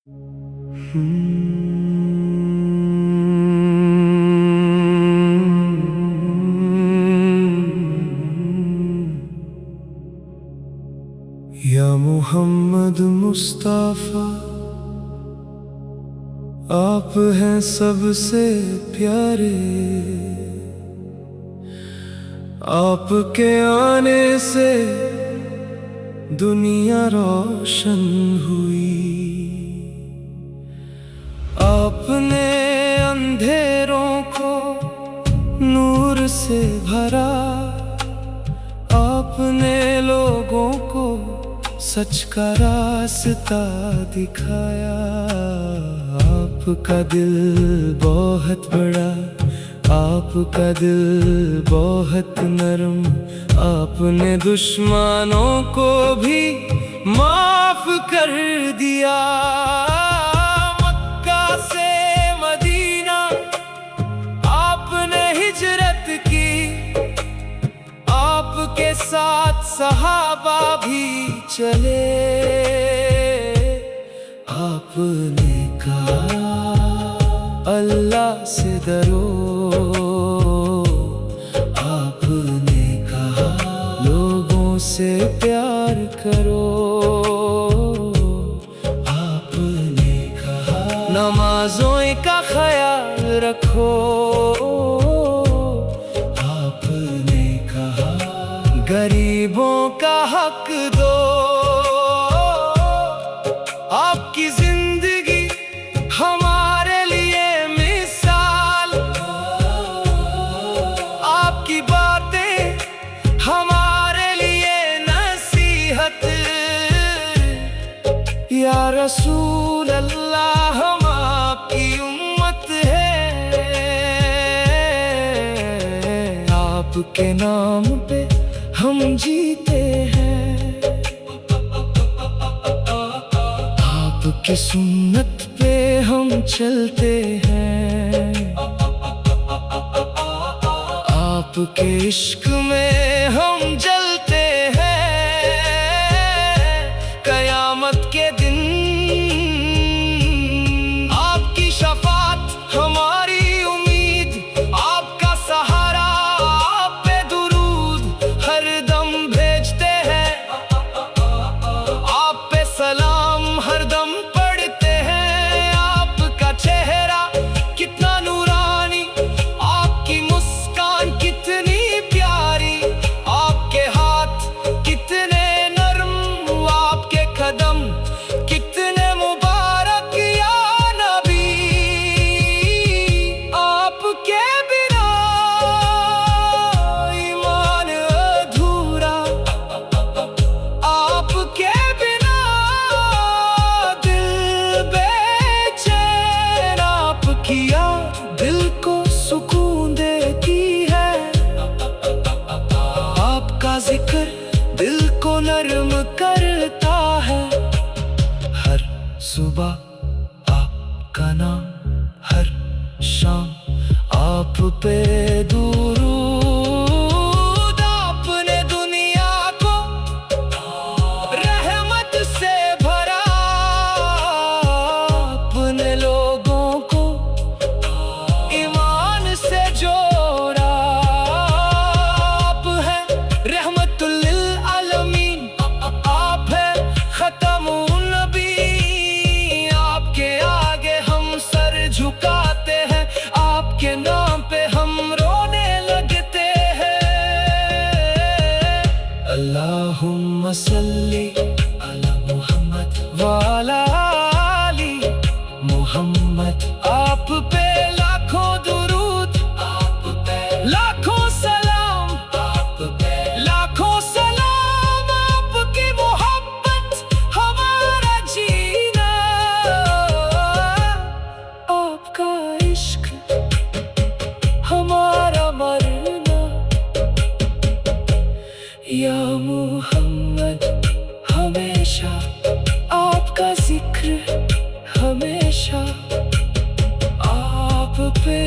या मोहम्मद मुस्तफा, आप हैं सबसे प्यारे। आपके आने से दुनिया रोशन हुई। आपने अंधेरों को नूर से भरा। आपने लोगों को सच का रास्ता दिखाया। आपका दिल बहुत बड़ा, आपका दिल बहुत नरम। आपने दुश्मनों को भी माफ कर दिया। मक्का से मदीना आपने हिजरत की। आपके साथ सहाबा भी चले। आपने कहा अल्लाह से डरो। आपने कहा लोगों से प्यार करो। आपने कहा नमाज़ों का ख्याल रखो। आपने कहा गरीबों का हक दो। आपकी जिंदगी हमारे लिए मिसाल। आपकी बातें हमारे लिए नसीहत। या रसूल अल्लाह, हम आपकी उम्मत है। आपके नाम पे हम जीते हैं। आपकी सुन्नत पे हम चलते हैं। आपके इश्क में हम जलते हैं। कयामत के दिन आपकी शफाअत हमारी उम्मीद। आपका सहारा, आप पे दुरूद हर दम भेजते हैं। आप पे सलाम हर दम पढ़ते हैं। आपका चेहरा कितना नूरानी, आपकी मुस्कान कितनी प्यारी। आपके हाथ कितने नरम, आपके कदम कितने मुबारक। या नबी, आपके बिना ईमान अधूरा। आपके बिना दिल बेचैन। आपकी याद दिल को सुकून देती है। आपका जिक्र दिल को नरम करता है। हर सुबह आपका नाम, हर शाम आप पे दुरूद। आपने दुनिया को रहमत से भरा। आपने लोगों को ईमान से जोड़ा। आप हैं रहमतुल लिल आलमीन। आप हैं खत्मुन नबी। आपके आगे हम सर झुकाते हैं। आपके नाम पे हम रोने लगते हैं। अल्लाहुम्मा सल्ली अला मुहम्मद व अला आली मुहम्मद। आप पे लाखों दुरूद, आप पे लाखों सलाम, आप पे लाखों सलाम। आपकी मोहब्बत हमारा जीना। आपका इश्क हमारा मरना। या मुहम्मद, हमेशा आपका जिक्र, हमेशा आप पे